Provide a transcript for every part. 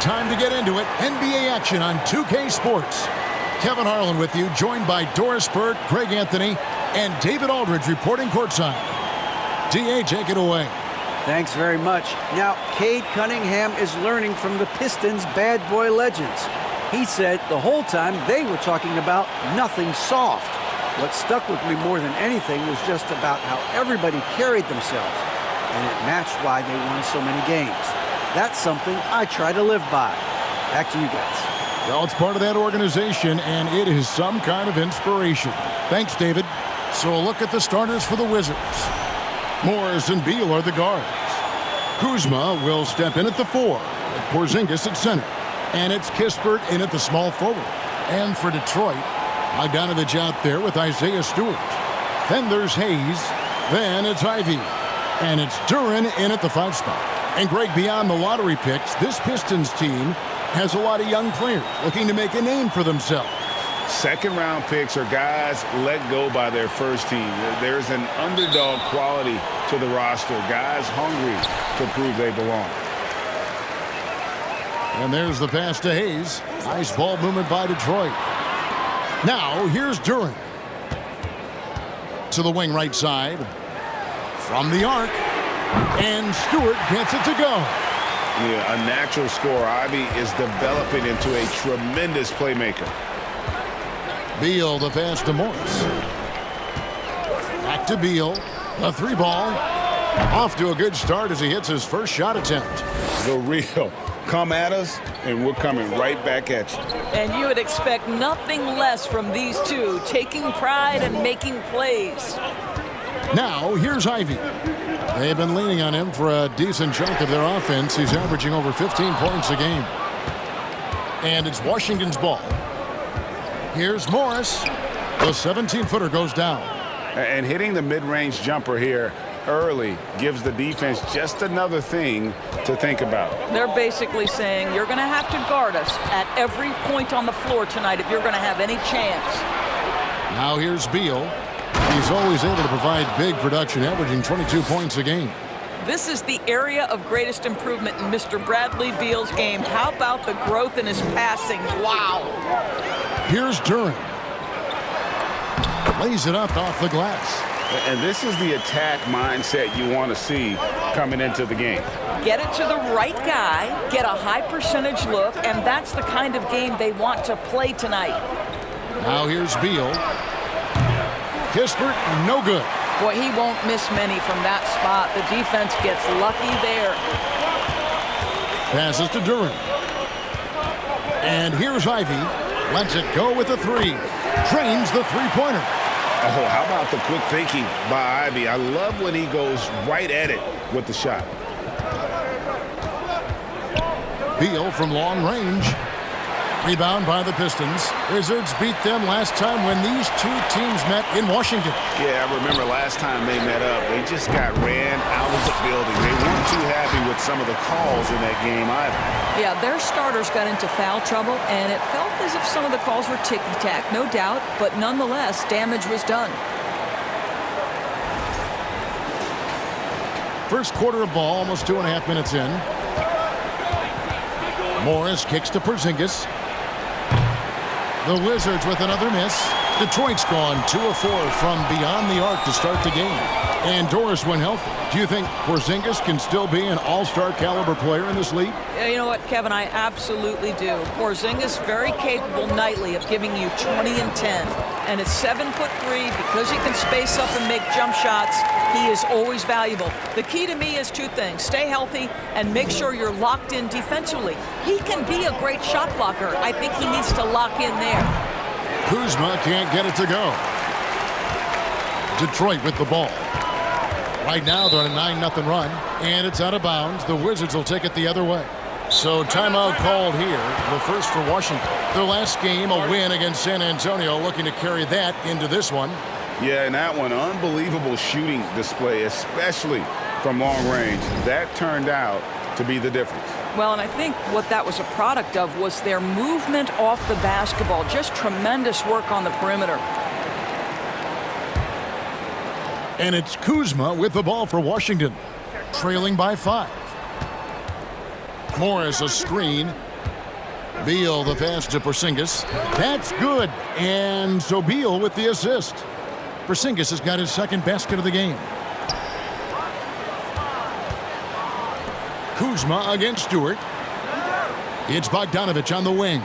time to get into it. NBA action on 2K Sports. Kevin Harlan with you, joined by Doris Burke, Greg Anthony, and David Aldridge reporting courtside. D.A., take it away. Thanks very much. Now, Cade Cunningham is learning from the Pistons' bad boy legends. He said the whole time they were talking about nothing soft. What stuck with me more than anything was just about how everybody carried themselves, and it matched why they won so many games. That's something I try to live by. Back to you guys. Well, it's part of that organization, and it is some kind of inspiration. Thanks, David. So a look at the starters for the Wizards. Morris and Beal are the guards. Kuzma will step in at the 4, with Porzingis at center. And it's Kispert in at the small forward. And for Detroit, Bogdanovich out there with Isaiah Stewart. Then there's Hayes. Then it's Ivy. And it's Duren in at the 5 spot. And Greg, beyond the lottery picks, this Pistons team has a lot of young players looking to make a name for themselves. Second-round picks are guys let go by their first team. There's an underdog quality to the roster. Guys hungry to prove they belong. And there's the pass to Hayes. Nice ball movement by Detroit. Now, here's Duren. To the wing right side. From the arc. And Stewart gets it to go. Yeah, a natural scorer. Ivy is developing into a tremendous playmaker. Beal, the pass to Morris. Back to Beal. A 3-ball. Off to a good start as he hits his first shot attempt. The real. Come at us, and we're coming right back at you. And you would expect nothing less from these two, taking pride and making plays. Now, here's Ivy. They've been leaning on him for a decent chunk of their offense. He's averaging over 15 points a game. And it's Washington's ball. Here's Morris. The 17-footer goes down. And hitting the mid-range jumper here early gives the defense just another thing to think about. They're basically saying you're going to have to guard us at every point on the floor tonight if you're going to have any chance. Now here's Beal. He's always able to provide big production, averaging 22 points a game. This is the area of greatest improvement in Mr. Bradley Beal's game. How about the growth in his passing? Wow. Here's Duren. Lays it up off the glass. And this is the attack mindset you want to see coming into the game. Get it to the right guy, get a high percentage look, and that's the kind of game they want to play tonight. Now here's Beal. Kispert, no good. Boy, he won't miss many from that spot. The defense gets lucky there. Passes to Duren. And here's Ivy. Lets it go with the 3. Drains the three-pointer. Oh, how about the quick thinking by Ivy? I love when he goes right at it with the shot. Beal from long range. Rebound by the Pistons. Wizards beat them last time when these two teams met in Washington. Yeah, I remember last time they met up. They just got ran out of the building. They weren't too happy with some of the calls in that game either. Yeah, their starters got into foul trouble, and it felt as if some of the calls were ticky-tack, no doubt, but nonetheless, damage was done. First quarter of ball, almost 2.5 minutes in. Morris kicks to Porzingis. The Wizards with another miss. Detroit's gone 2 of 4 from beyond the arc to start the game. And Doris, when healthy, do you think Porzingis can still be an all-star caliber player in this league? Yeah, you know what, Kevin, I absolutely do. Porzingis very capable nightly of giving you 20 and 10. And at 7'3", because he can space up and make jump shots, he is always valuable. The key to me is 2 things. Stay healthy and make sure you're locked in defensively. He can be a great shot blocker. I think he needs to lock in there. Kuzma can't get it to go. Detroit with the ball. Right now they're on a 9-0 run, and it's out of bounds. The Wizards will take it the other way. So timeout called here, the first for Washington. Their last game, a win against San Antonio, looking to carry that into this one. Yeah, and that one, unbelievable shooting display, especially from long range. That turned out to be the difference. Well, and I think what that was a product of was their movement off the basketball. Just tremendous work on the perimeter. And it's Kuzma with the ball for Washington, trailing by 5. Morris a screen, Beal the pass to Porzingis. That's good. And so Beal with the assist. Porzingis has got his second basket of the game. Kuzma against Stewart. It's Bogdanovich on the wing.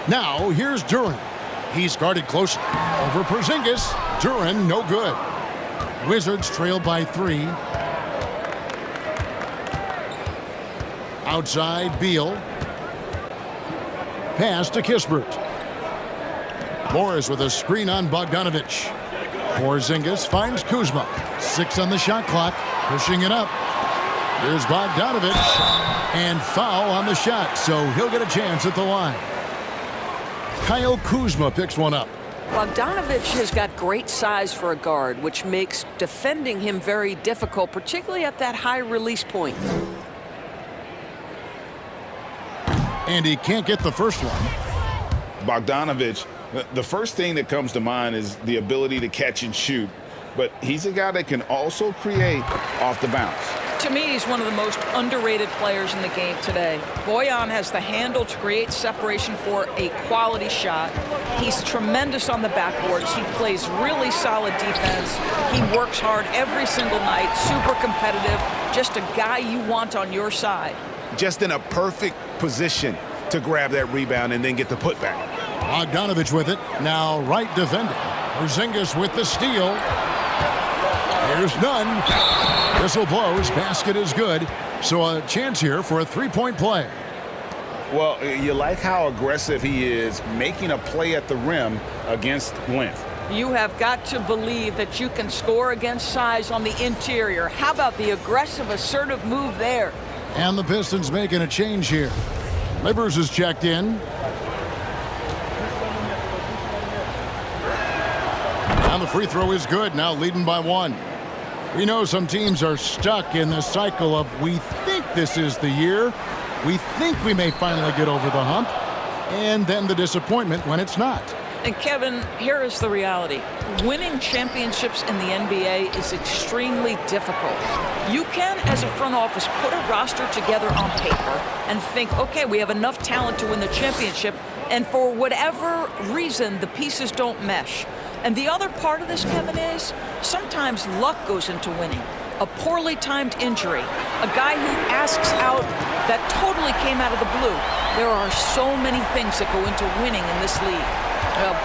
Now here's Duran. He's guarded closely. Over Porzingis. Duran no good. Wizards trail by 3. Outside Beal. Pass to Kispert. Morris with a screen on Bogdanovich. Porzingis finds Kuzma. 6 on the shot clock. Pushing it up. Here's Bogdanovich. And foul on the shot, so he'll get a chance at the line. Kyle Kuzma picks one up. Bogdanovich has got great size for a guard, which makes defending him very difficult, particularly at that high release point. And he can't get the first one. Bogdanovich, the first thing that comes to mind is the ability to catch and shoot, but he's a guy that can also create off the bounce. To me, he's one of the most underrated players in the game today. Bojan has the handle to create separation for a quality shot. He's tremendous on the backboards. He plays really solid defense. He works hard every single night, super competitive, just a guy you want on your side. Just in a perfect position to grab that rebound and then get the putback. Bogdanovich with it. Now right defending. Porzingis with the steal. There's none. Whistle blows. Basket is good. So a chance here for a three-point play. Well, you like how aggressive he is making a play at the rim against length. You have got to believe that you can score against size on the interior. How about the aggressive, assertive move there? And the Pistons making a change here. Livers is checked in. And the free throw is good. Now leading by 1. We know some teams are stuck in the cycle of we think this is the year. We think we may finally get over the hump. And then the disappointment when it's not. And Kevin, here is the reality. Winning championships in the NBA is extremely difficult. You can, as a front office, put a roster together on paper and think, okay, we have enough talent to win the championship, and for whatever reason, the pieces don't mesh. And the other part of this, Kevin, is sometimes luck goes into winning. A poorly timed injury, a guy who asks out that totally came out of the blue. There are so many things that go into winning in this league.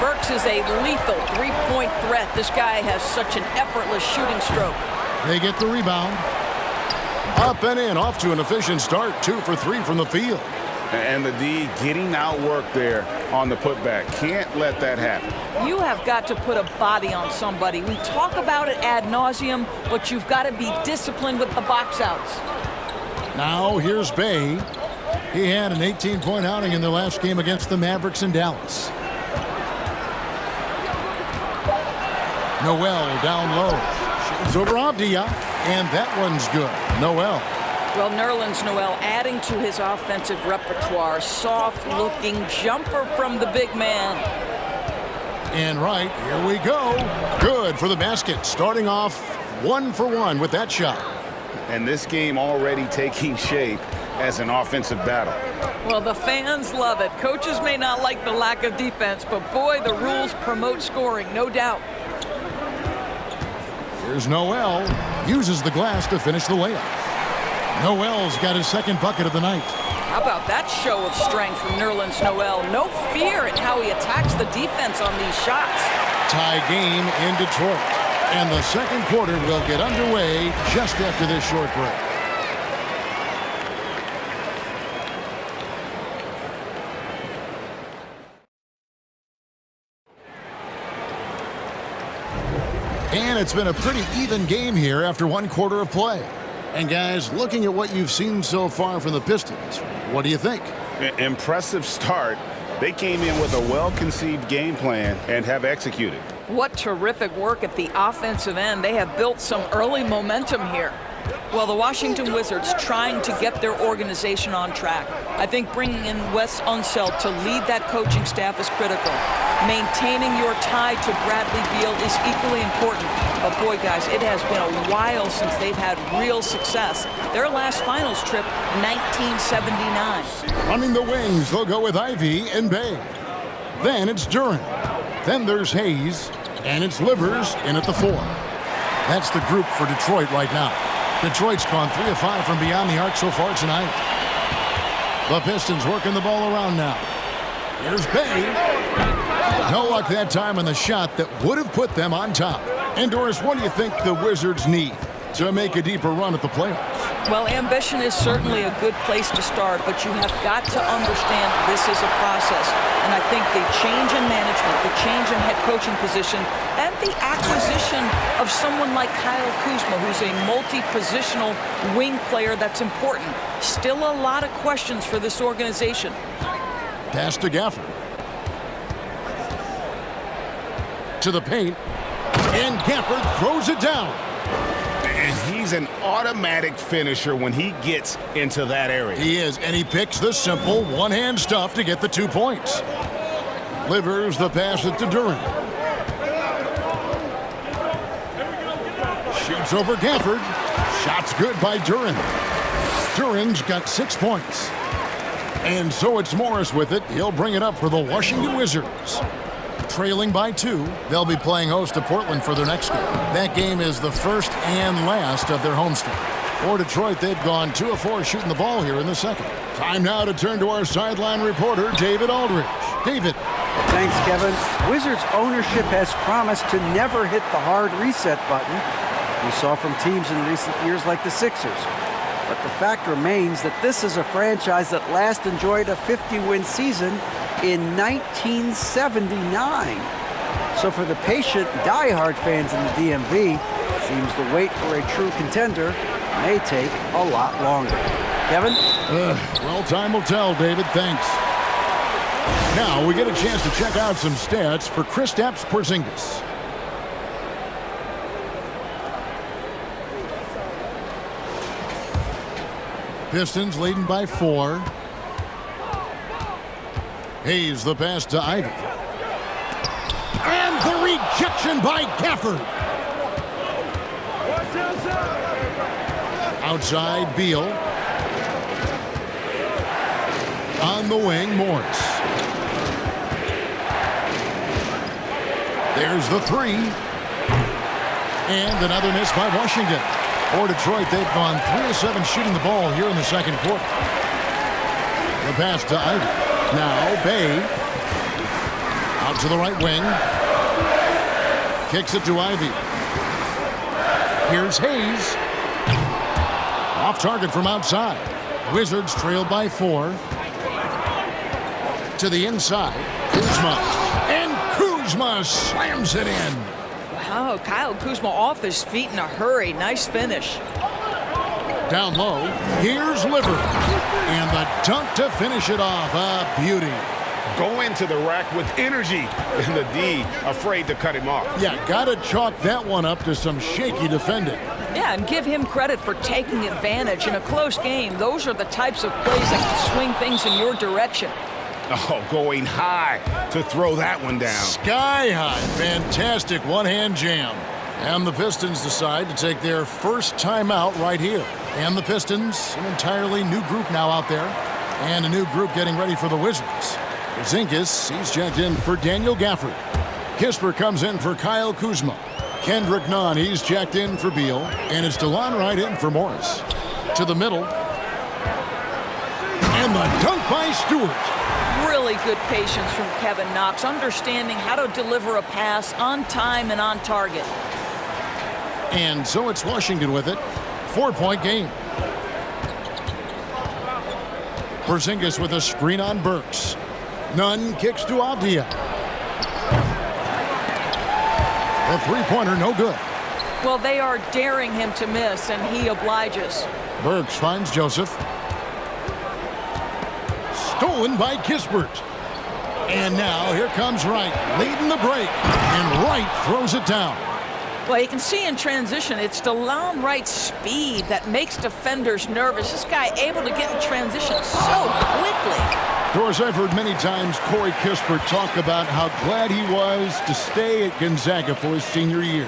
Burks is a lethal three-point threat. This guy has such an effortless shooting stroke. They get the rebound. Up and in, off to an efficient start. 2 for 3 from the field. And the D getting outworked there on the putback. Can't let that happen. You have got to put a body on somebody. We talk about it ad nauseum, but you've got to be disciplined with the box outs. Now here's Bay. He had an 18-point outing in their last game against the Mavericks in Dallas. Noel down low. Shoots over Avdia, and that one's good. Noel. Well, Nerlens Noel adding to his offensive repertoire. Soft-looking jumper from the big man. And right, here we go. Good for the basket. Starting off 1 for 1 with that shot. And this game already taking shape as an offensive battle. Well, the fans love it. Coaches may not like the lack of defense, but boy, the rules promote scoring, no doubt. Here's Noel. Uses the glass to finish the layup. Noel's got his second bucket of the night. How about that show of strength from Nerlens Noel? No fear in how he attacks the defense on these shots. Tie game in Detroit. And the second quarter will get underway just after this short break. And it's been a pretty even game here after 1 quarter of play. And guys, looking at what you've seen so far from the Pistons, what do you think? Impressive start. They came in with a well-conceived game plan and have executed. What terrific work at the offensive end. They have built some early momentum here. Well, the Washington Wizards trying to get their organization on track. I think bringing in Wes Unseld to lead that coaching staff is critical. Maintaining your tie to Bradley Beal is equally important. But boy, guys, it has been a while since they've had real success. Their last finals trip, 1979. Running the wings, they'll go with Ivy and Bay. Then it's Duren. Then there's Hayes, and it's Livers in at the 4. That's the group for Detroit right now. Detroit's gone 3 of 5 from beyond the arc so far tonight. The Pistons working the ball around now. Here's Bay. No luck that time on the shot that would have put them on top. And Doris, what do you think the Wizards need to make a deeper run at the playoffs? Well, ambition is certainly a good place to start, but you have got to understand this is a process. And I think the change in management, the change in head coaching position, and the acquisition of someone like Kyle Kuzma, who's a multi-positional wing player that's important. Still a lot of questions for this organization. Pass to Gafford. To the paint. And Gafford throws it down. And he's an automatic finisher when he gets into that area. He is, and he picks the simple one-hand stuff to get the 2 points. Livers the pass it to Duren. Shoots over Gafford. Shot's good by Duren. Duren's got 6 points. And so it's Morris with it. He'll bring it up for the Washington Wizards. Trailing by 2, they'll be playing host to Portland for their next game. That game is the first and last of their homestand. For Detroit, they've gone 2 of 4 shooting the ball here in the second. Time now to turn to our sideline reporter, David Aldridge. David. Thanks, Kevin. Wizards ownership has promised to never hit the hard reset button we saw from teams in recent years like the Sixers. But the fact remains that this is a franchise that last enjoyed a 50-win season in 1979. So for the patient, diehard fans in the DMV, it seems the wait for a true contender may take a lot longer. Kevin? Well, time will tell, David. Thanks. Now we get a chance to check out some stats for Kristaps Porzingis. Pistons leading by 4. Hayes the pass to Ivy. And the rejection by Gafford. Outside Beal. On the wing, Morris. There's the 3. And another miss by Washington. For Detroit, they've gone 3 of 7 shooting the ball here in the second quarter. The pass to Ivy. Now Bay. Out to the right wing. Kicks it to Ivy. Here's Hayes. Off target from outside. Wizards trailed by 4. To the inside. Kuzma. And Kuzma slams it in. Wow, Kyle Kuzma off his feet in a hurry. Nice finish. Down low, here's Livers. And the dunk to finish it off. A beauty. Going to the rack with energy. And the D afraid to cut him off. Yeah, gotta chalk that one up to some shaky defending. Yeah, and give him credit for taking advantage in a close game. Those are the types of plays that can swing things in your direction. Oh, going high to throw that one down. Sky high. Fantastic one-hand jam. And the Pistons decide to take their first timeout right here. And the Pistons, an entirely new group now out there. And a new group getting ready for the Wizards. Porzingis, he's checked in for Daniel Gafford. Kisper comes in for Kyle Kuzma. Kendrick Nunn, he's checked in for Beal. And it's DeLon Wright in for Morris. To the middle. And the dunk by Stewart. Really good patience from Kevin Knox, understanding how to deliver a pass on time and on target. And so it's Washington with it. 4-point game. Porzingis with a screen on Burks. Nunn kicks to Avdia. The three-pointer no good. Well, they are daring him to miss, and he obliges. Burks finds Joseph. Stolen by Kispert. And now here comes Wright, leading the break. And Wright throws it down. Well, you can see in transition, it's DeLon Wright's speed that makes defenders nervous. This guy able to get in transition so quickly. Doris, I've heard many times Corey Kispert talk about how glad he was to stay at Gonzaga for his senior year.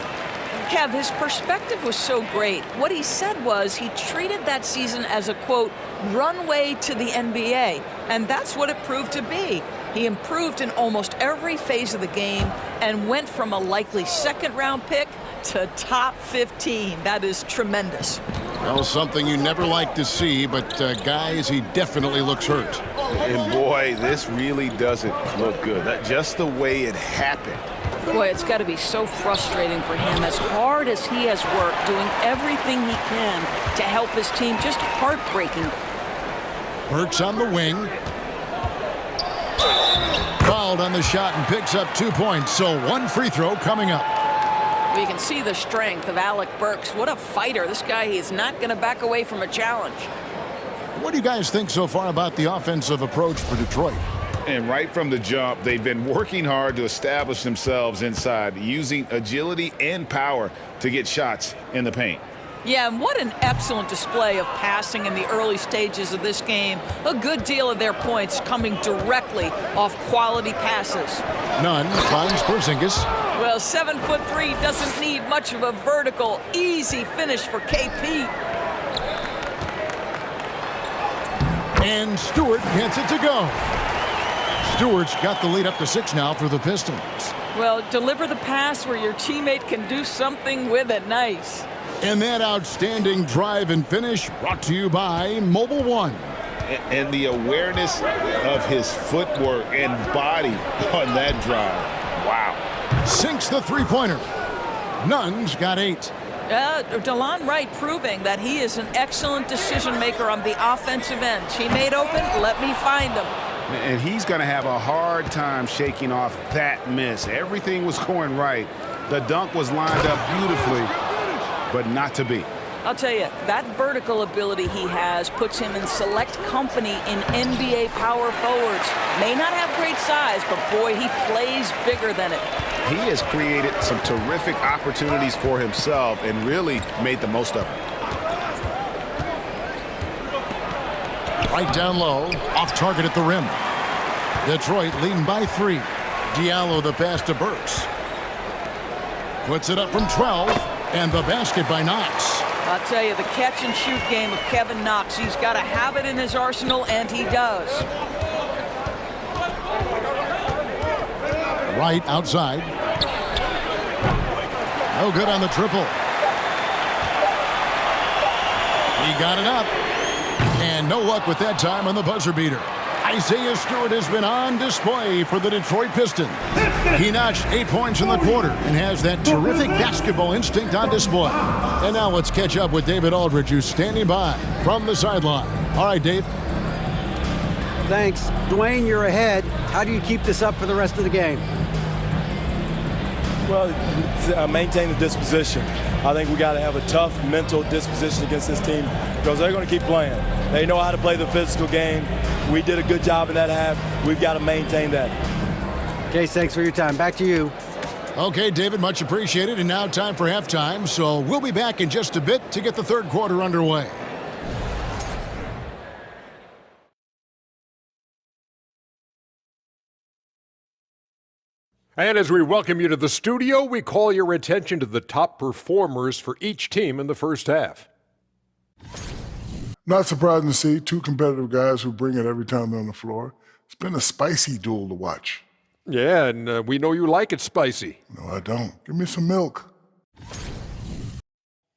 Kev, his perspective was so great. What he said was he treated that season as a, quote, runway to the NBA, and that's what it proved to be. He improved in almost every phase of the game and went from a likely second-round pick to top 15. That is tremendous. Well, something you never like to see, but guys, he definitely looks hurt. And boy, this really doesn't look good. Just the way it happened. Boy, it's got to be so frustrating for him. As hard as he has worked, doing everything he can to help his team, just heartbreaking. Burks on the wing. Fouled on the shot and picks up 2 points, so one free throw coming up. Well, you can see the strength of Alec Burks. What a fighter. This guy, he is not going to back away from a challenge. What do you guys think so far about the offensive approach for Detroit? And right from the jump, they've been working hard to establish themselves inside, using agility and power to get shots in the paint. Yeah, and what an excellent display of passing in the early stages of this game. A good deal of their points coming directly off quality passes. Nunn finds Porzingis. Well, 7'3" doesn't need much of a vertical, easy finish for KP. And Stewart gets it to go. Stewart's got the lead up to 6 now for the Pistons. Well, deliver the pass where your teammate can do something with it. Nice. And that outstanding drive and finish brought to you by Mobile One. And the awareness of his footwork and body on that drive. Wow. Sinks the three-pointer. Nunn's got 8. DeLon Wright proving that he is an excellent decision maker on the offensive end. Teammate open, let me find him. And he's going to have a hard time shaking off that miss. Everything was going right. The dunk was lined up beautifully, but not to be. I'll tell you, that vertical ability he has puts him in select company in NBA power forwards. May not have great size, but boy, he plays bigger than it. He has created some terrific opportunities for himself and really made the most of it. Right down low, off target at the rim. Detroit leading by 3. Diallo the pass to Burks. Puts it up from 12, and the basket by Knox. I'll tell you, the catch-and-shoot game of Kevin Knox, he's got to have it in his arsenal, and he does. Right outside. No good on the triple. He got it up. And no luck with that time on the buzzer beater. Isaiah Stewart has been on display for the Detroit Pistons. He notched 8 points in the quarter and has that terrific basketball instinct on display. And now let's catch up with David Aldridge, who's standing by from the sideline. All right, Dave. Thanks. Dwayne, you're ahead. How do you keep this up for the rest of the game? Well, maintain the disposition. I think we got to have a tough mental disposition against this team because they're going to keep playing. They know how to play the physical game. We did a good job in that half. We've got to maintain that. Okay, thanks for your time. Back to you. Okay, David, much appreciated. And now time for halftime. So we'll be back in just a bit to get the third quarter underway. And as we welcome you to the studio, we call your attention to the top performers for each team in the first half. Not surprising to see 2 competitive guys who bring it every time they're on the floor. It's been a spicy duel to watch. Yeah, and we know you like it spicy. No, I don't. Give me some milk.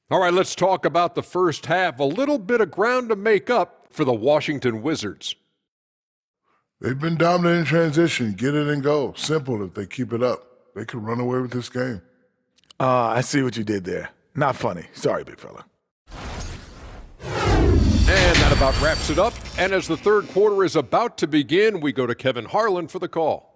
All right, let's talk about the first half. A little bit of ground to make up for the Washington Wizards. They've been dominant in transition. Get it and go. Simple if they keep it up. They could run away with this game. I see what you did there. Not funny. Sorry, big fella. And that about wraps it up. And as the third quarter is about to begin, we go to Kevin Harlan for the call.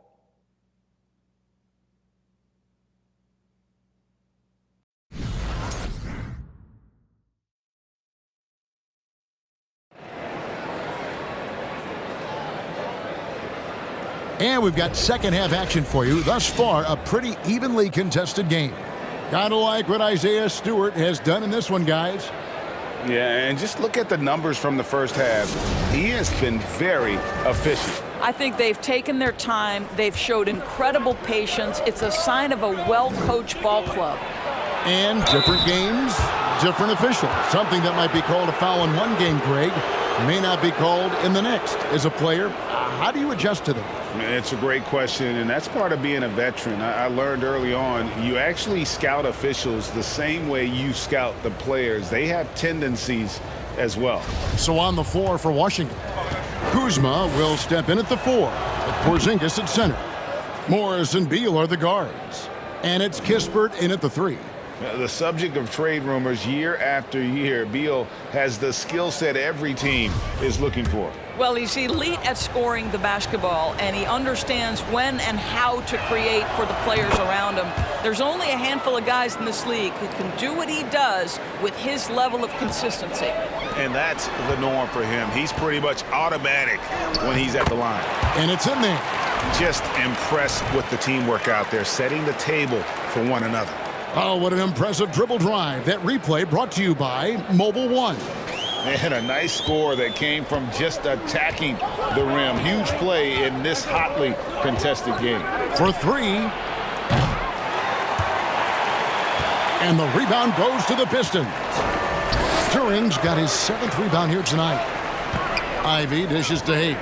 And we've got second half action for you. Thus far, a pretty evenly contested game. Gotta like what Isaiah Stewart has done in this one, guys. Yeah, and just look at the numbers from the first half. He has been very efficient. I think they've taken their time. They've showed incredible patience. It's a sign of a well-coached ball club. And different games, different officials. Something that might be called a foul in one game, Greg, may not be called in the next. As a player, how do you adjust to them? It's a great question, and that's part of being a veteran. I learned early on, you actually scout officials the same way you scout the players. They have tendencies as well. So on the floor for Washington, Kuzma will step in at the 4, with Porzingis at center. Morris and Beal are the guards, and it's Kispert in at the 3. The subject of trade rumors year after year, Beal has the skill set every team is looking for. Well, he's elite at scoring the basketball, and he understands when and how to create for the players around him. There's only a handful of guys in this league who can do what he does with his level of consistency. And that's the norm for him. He's pretty much automatic when he's at the line. And it's in there. Just impressed with the teamwork out there, setting the table for one another. Oh, what an impressive dribble drive. That replay brought to you by Mobile One. And a nice score that came from just attacking the rim. Huge play in this hotly contested game. For 3. And the rebound goes to the Pistons. Duran's got his 7th rebound here tonight. Ivy dishes to Hayes.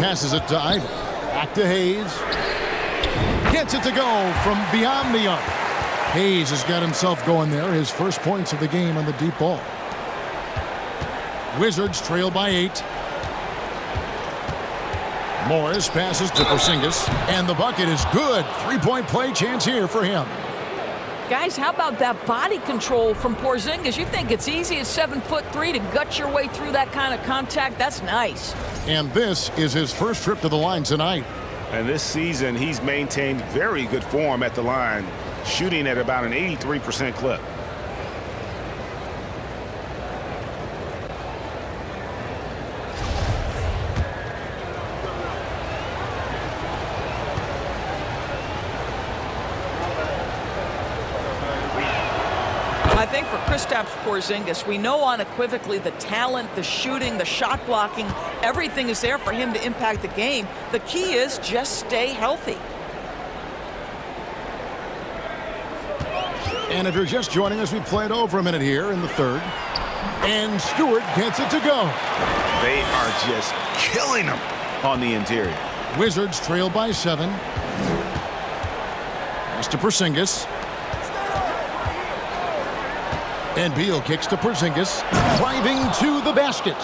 Passes it to Ivy. Back to Hayes. Gets it to go from beyond the arc. Hayes has got himself going there. His first points of the game on the deep ball. Wizards trail by 8. Morris passes to Porzingis, and the bucket is good. 3-point play chance here for him. Guys, how about that body control from Porzingis? You think it's easy at 7'3" to gut your way through that kind of contact? That's nice. And this is his first trip to the line tonight. And this season, he's maintained very good form at the line, shooting at about an 83% clip. I think for Kristaps Porzingis, we know unequivocally the talent, the shooting, the shot blocking, everything is there for him to impact the game. The key is just stay healthy. And if you're just joining us, we played over a minute here in the 3rd. And Stewart gets it to go. They are just killing them on the interior. Wizards trail by 7. Pass to Porzingis. And Beal kicks to Porzingis, driving to the basket.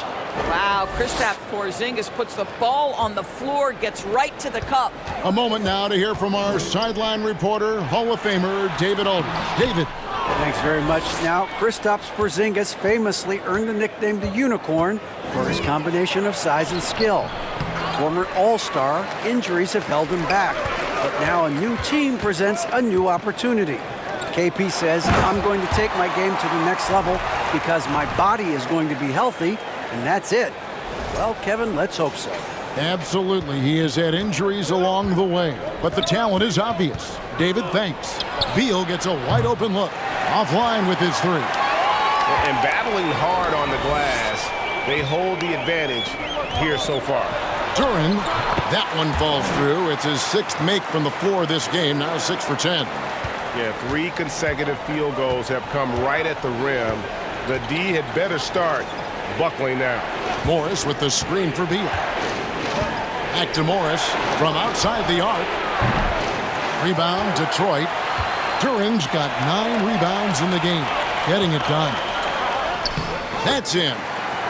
Wow, Kristaps Porzingis puts the ball on the floor, gets right to the cup. A moment now to hear from our sideline reporter, Hall of Famer David Aldridge. David. Thanks very much. Now, Kristaps Porzingis famously earned the nickname the Unicorn for his combination of size and skill. Former All-Star, injuries have held him back, but now a new team presents a new opportunity. KP says, I'm going to take my game to the next level because my body is going to be healthy, and that's it. Well, Kevin, let's hope so. Absolutely. He has had injuries along the way, but the talent is obvious. David, thanks. Beal gets a wide open look. Offline with his 3. And battling hard on the glass, they hold the advantage here so far. Duran, that one falls through. It's his 6th make from the floor this game, now 6 for 10. Yeah, 3 consecutive field goals have come right at the rim. The D had better start buckling now. Morris with the screen for Beal. Back to Morris from outside the arc. Rebound, Detroit. Duran's got 9 rebounds in the game, getting it done. That's in.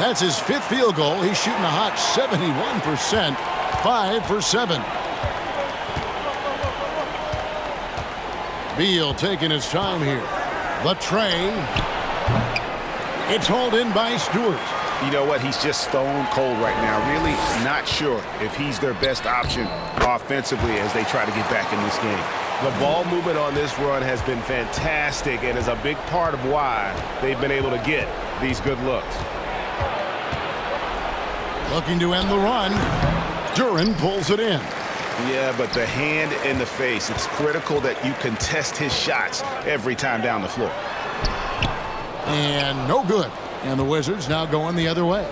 That's his 5th field goal. He's shooting a hot 71%, 5 for 7. Beal taking his time here. The tray. It's hauled in by Stewart. You know what? He's just stone cold right now. Really not sure if he's their best option offensively as they try to get back in this game. The ball movement on this run has been fantastic and is a big part of why they've been able to get these good looks. Looking to end the run. Duran pulls it in. Yeah, but the hand in the face, it's critical that you contest his shots every time down the floor. And no good. And the Wizards now going the other way.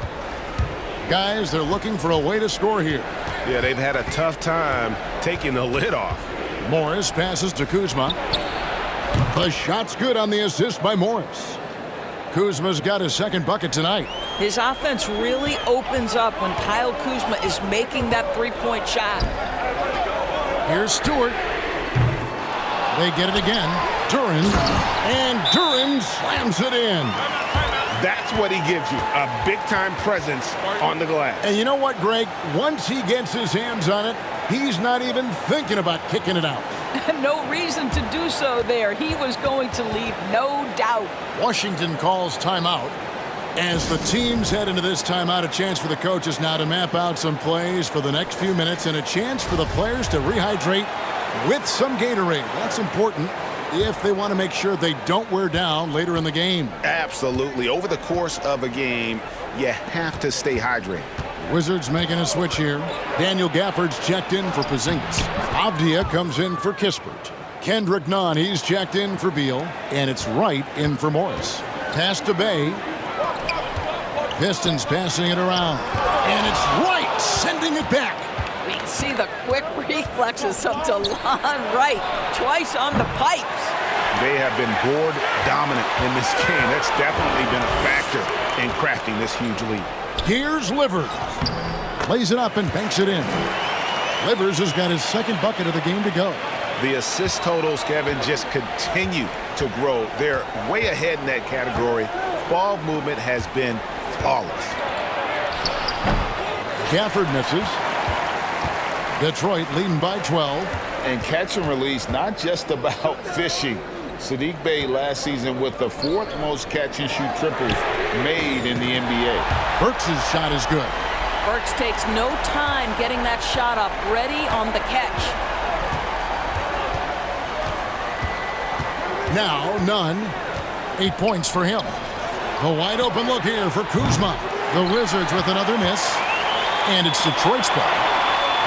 Guys, they're looking for a way to score here. Yeah, they've had a tough time taking the lid off. Morris passes to Kuzma. The shot's good on the assist by Morris. Kuzma's got his second bucket tonight. His offense really opens up when Kyle Kuzma is making that three-point shot. Here's Stewart. They get it again. Duran. And Duran slams it in. That's what he gives you, a big-time presence on the glass. And you know what, Greg? Once he gets his hands on it, he's not even thinking about kicking it out. No reason to do so there. He was going to leave, no doubt. Washington calls timeout. As the teams head into this timeout, a chance for the coaches now to map out some plays for the next few minutes and a chance for the players to rehydrate with some Gatorade. That's important if they want to make sure they don't wear down later in the game. Absolutely. Over the course of a game, you have to stay hydrated. Wizards making a switch here. Daniel Gafford's checked in for Porzingis. Avdia comes in for Kispert. Kendrick Nunn, he's checked in for Beal. And it's Wright in for Morris. Pass to Bay. Pistons passing it around. And it's Wright sending it back. We can see the quick reflexes of DeLon Wright. Twice on the pipes. They have been board dominant in this game. That's definitely been a factor in crafting this huge lead. Here's Livers. Plays it up and banks it in. Livers has got his second bucket of the game to go. The assist totals, Kevin, just continue to grow. They're way ahead in that category. Ball movement has been flawless. Gafford misses. Detroit leading by 12. And catch and release, not just about fishing. Saddiq Bey last season with the fourth most catch and shoot triples made in the NBA. Burks' shot is good. Burks takes no time getting that shot up, ready on the catch. Now Nunn, 8 points for him. The wide open look here for Kuzma. The Wizards with another miss. And it's Detroit's ball.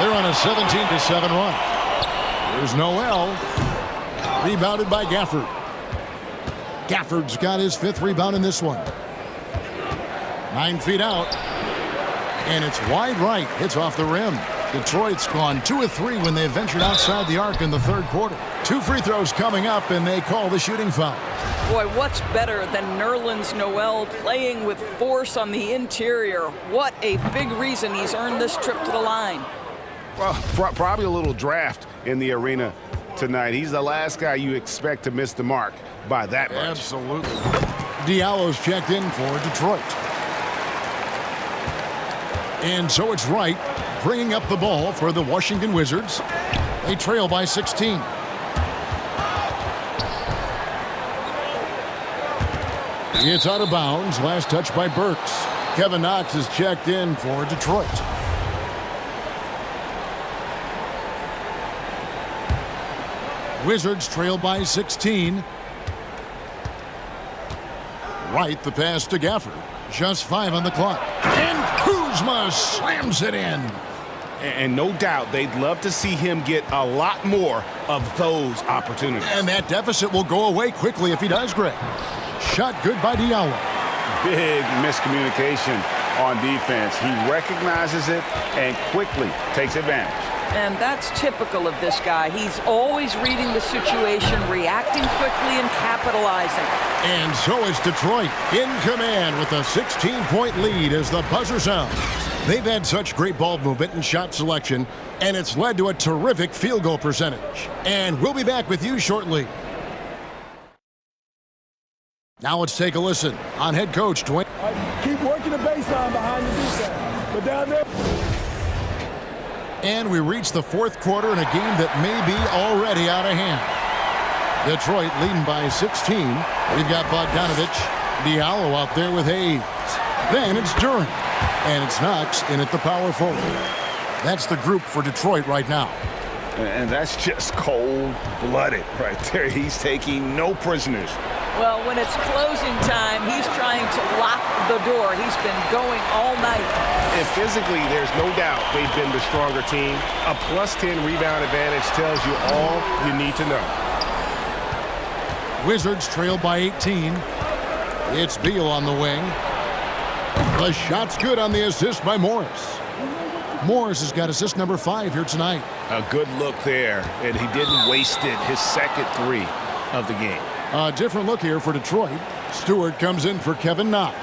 They're on a 17-7 run. Here's Noel. Rebounded by Gafford. Gafford's got his fifth rebound in this one. 9 feet out. And it's wide right. Hits off the rim. Detroit's gone 2 of 3 when they ventured outside the arc in the third quarter. 2 free throws coming up, and they call the shooting foul. Boy, what's better than Nerlens Noel playing with force on the interior? What a big reason he's earned this trip to the line. Well, probably a little draft in the arena tonight. He's the last guy you expect to miss the mark by that much. Absolutely. Diallo's checked in for Detroit. And so it's Wright bringing up the ball for the Washington Wizards. They trail by 16. It's out of bounds. Last touch by Burks. Kevin Knox is checked in for Detroit. Wizards trail by 16. Wright, the pass to Gafford. Just 5 on the clock. And Kuzma slams it in. And no doubt they'd love to see him get a lot more of those opportunities. And that deficit will go away quickly if he does, Greg. Shot good by Diallo. Big miscommunication on defense. He recognizes it and quickly takes advantage. And that's typical of this guy. He's always reading the situation, reacting quickly and capitalizing. And so is Detroit in command with a 16-point lead as the buzzer sounds. They've had such great ball movement and shot selection, and it's led to a terrific field goal percentage. And we'll be back with you shortly. Now let's take a listen on head coach Dwayne. Keep working the baseline behind the defense. But down there. And we reach the fourth quarter in a game that may be already out of hand. Detroit leading by 16. We've got Bogdanovich, Diallo out there with Hayes. Then it's Duran. And it's Knox in at the power forward. That's the group for Detroit right now. And that's just cold-blooded right there. He's taking no prisoners Well, when it's closing time, he's trying to lock the door. He's been going all night. And physically, there's no doubt they've been the stronger team. A +10 rebound advantage tells you all you need to know. Wizards trail by 18. It's Beal on the wing. The shot's good on the assist by Morris. Morris has got assist number 5 here tonight. A good look there, and he didn't waste it. His second 3 of the game. A different look here for Detroit. Stewart comes in for Kevin Knox.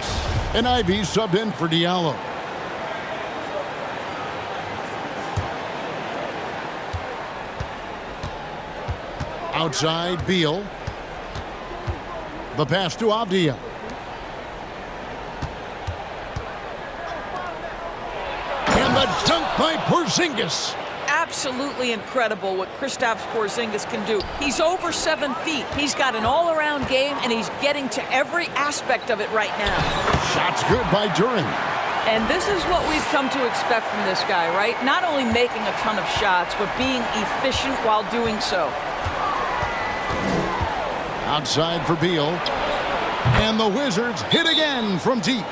And Ivy subbed in for Diallo. Outside, Beal. The pass to Avdia. And the dunk by Porzingis. Absolutely incredible what Kristaps Porzingis can do. He's over 7 feet. He's got an all-around game, and he's getting to every aspect of it right now. Shot's good by Duren. And this is what we've come to expect from this guy, right? Not only making a ton of shots, but being efficient while doing so. Outside for Beal. And the Wizards hit again from deep.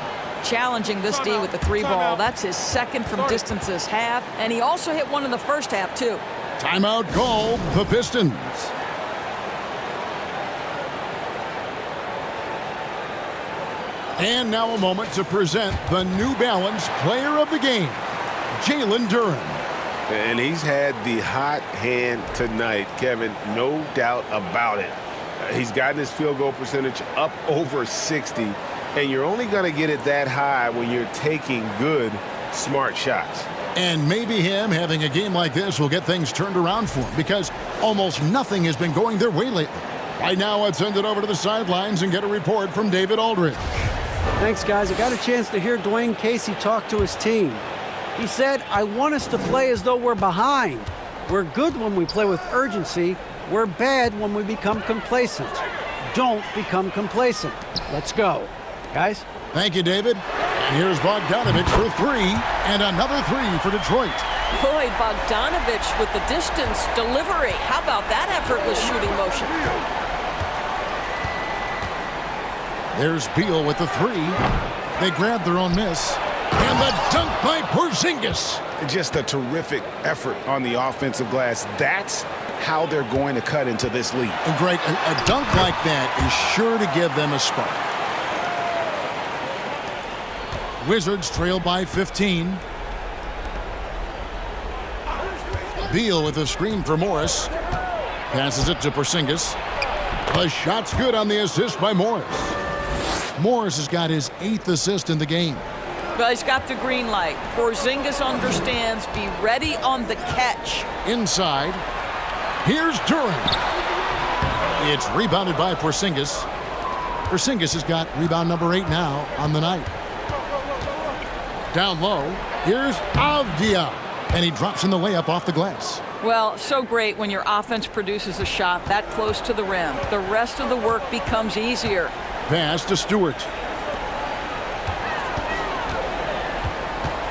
Challenging this D with the 3 ball. That's his second from distance this half. And he also hit one in the first half, too. Timeout called the Pistons. And now a moment to present the New Balance Player of the Game, Jalen Duren. And he's had the hot hand tonight, Kevin, no doubt about it. He's gotten his field goal percentage up over 60, and you're only going to get it that high when you're taking good, smart shots. And maybe him having a game like this will get things turned around for him because almost nothing has been going their way lately. Right now, let's send it over to the sidelines and get a report from David Aldridge. Thanks, guys. I got a chance to hear Dwayne Casey talk to his team. He said, I want us to play as though we're behind. We're good when we play with urgency. We're bad when we become complacent. Don't become complacent. Let's go. Guys? Thank you, David. And here's Bogdanovich for 3, and another 3 for Detroit. Boy, Bogdanovich with the distance delivery. How about that effortless shooting motion? There's Beal with the 3. They grab their own miss. And the dunk by Porzingis. Just a terrific effort on the offensive glass. That's how they're going to cut into this league. And Greg, a dunk like that is sure to give them a spark. Wizards trail by 15. Beal with a screen for Morris. Passes it to Porzingis. The shot's good on the assist by Morris. Morris has got his 8th assist in the game. Well, he's got the green light. Porzingis understands. Be ready on the catch. Inside. Here's Duren. It's rebounded by Porzingis. Porzingis has got rebound number 8 now on the night. Down low. Here's Avdia. And he drops in the layup off the glass. Well, so great when your offense produces a shot that close to the rim. The rest of the work becomes easier. Pass to Stewart.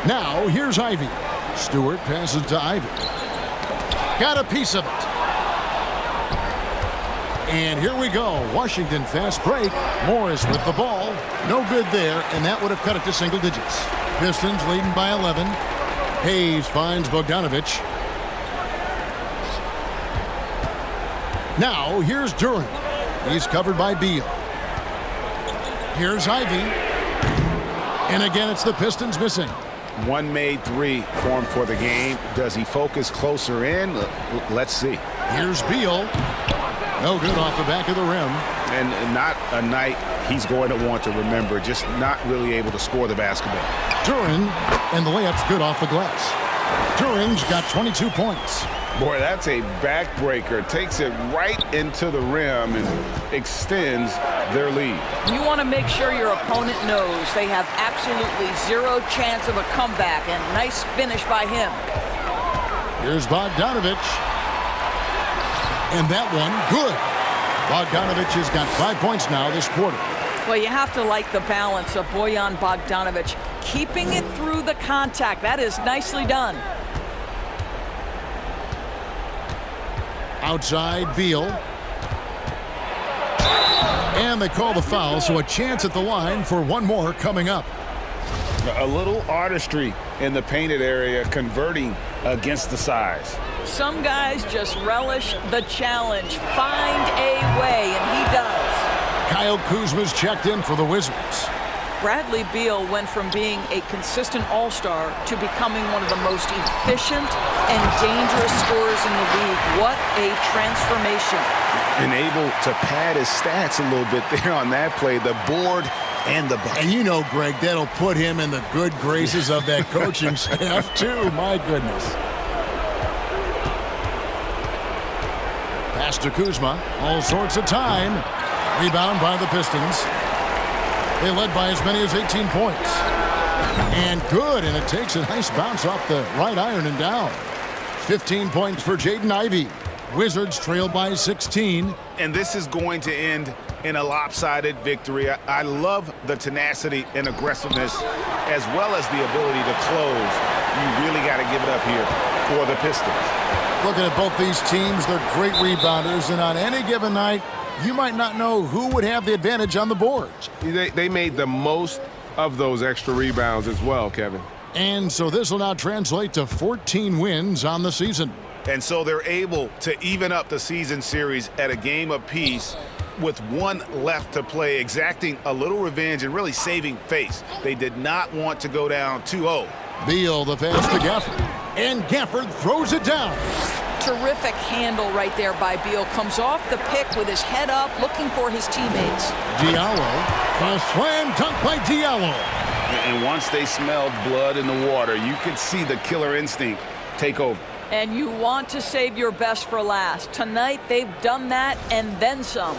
Now, here's Ivy. Stewart passes to Ivy. Got a piece of it. And here we go. Washington fast break. Morris with the ball. No good there, and that would have cut it to single digits. Pistons leading by 11. Hayes finds Bogdanovich. Now, here's Duren. He's covered by Beal. Here's Ivy. And again, it's the Pistons missing. One made 3 formed for the game. Does he focus closer in? Let's see. Here's Beal. No good off the back of the rim. And not a night he's going to want to remember. Just not really able to score the basketball. Duren, and the layup's good off the glass. Duren's got 22 points. Boy, that's a backbreaker. Takes it right into the rim and extends their lead. You want to make sure your opponent knows they have absolutely 0 chance of a comeback, and nice finish by him. Here's Bogdanovich. And that one, good. Bogdanovich has got 5 points now this quarter. Well, you have to like the balance of Bojan Bogdanovich. Keeping it through the contact. That is nicely done. Outside, Beal. And they call the foul, so a chance at the line for one more coming up. A little artistry in the painted area, converting against the size. Some guys just relish the challenge. Find a way, and he does. Kyle Kuzma's checked in for the Wizards. Bradley Beal went from being a consistent all-star to becoming one of the most efficient and dangerous scorers in the league. What a transformation. And able to pad his stats a little bit there on that play, the board and the bucket. And you know, Greg, that'll put him in the good graces of that coaching staff, too. My goodness. Pass to Kuzma. All sorts of time. Rebound by the Pistons. They led by as many as 18 points. And good, and it takes a nice bounce off the right iron and down. 15 points for Jaden Ivey. Wizards trail by 16. And this is going to end in a lopsided victory. I love the tenacity and aggressiveness as well as the ability to close. You really got to give it up here for the Pistons. Looking at both these teams, they're great rebounders, and on any given night, you might not know who would have the advantage on the boards. They made the most of those extra rebounds as well, Kevin. And so this will now translate to 14 wins on the season. And so they're able to even up the season series at a game apiece with one left to play, exacting a little revenge and really saving face. They did not want to go down 2-0. Beal, the pass to Gafford. And Gafford throws it down. Terrific handle right there by Beal. Comes off the pick with his head up, looking for his teammates. Diallo. A slam dunk by Diallo. And once they smelled blood in the water, you could see the killer instinct take over. And you want to save your best for last. Tonight, they've done that and then some.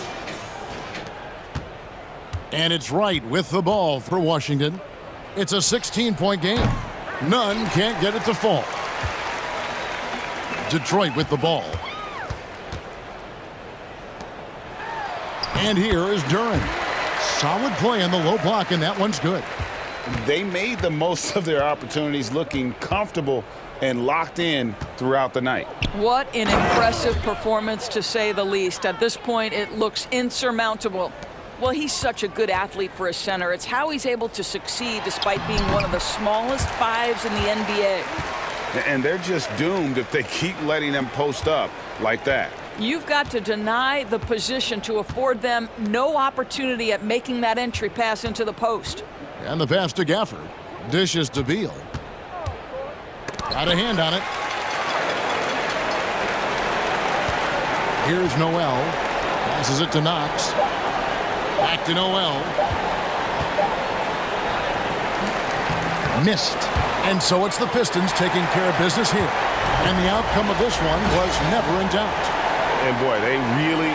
And it's Wright with the ball for Washington. It's a 16-point game. None can't get it to fall. Detroit with the ball. And here is Duren. Solid play in the low block, and that one's good. They made the most of their opportunities, looking comfortable and locked in throughout the night. What an impressive performance, to say the least. At this point, it looks insurmountable. Well, he's such a good athlete for a center. It's how he's able to succeed despite being one of the smallest fives in the NBA. And they're just doomed if they keep letting them post up like that. You've got to deny the position to afford them no opportunity at making that entry pass into the post. And the pass to Gafford. Dishes to Beal. Got a hand on it. Here's Noel. Passes it to Knox. Back to Noel. Missed. And so it's the Pistons taking care of business here. And the outcome of this one was never in doubt. And boy, they really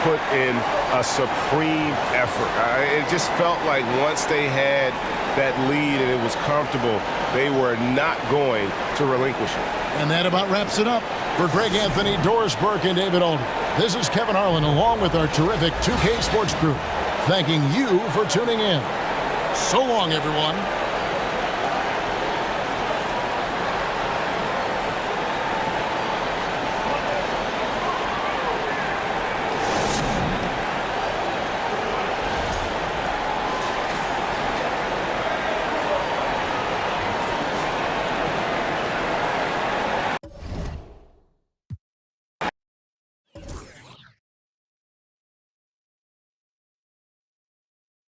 put in a supreme effort. It just felt like once they had that lead and it was comfortable, they were not going to relinquish it. And that about wraps it up. For Greg Anthony, Doris Burke, and David Aldridge, this is Kevin Harlan along with our terrific 2K Sports crew, thanking you for tuning in. So long, everyone.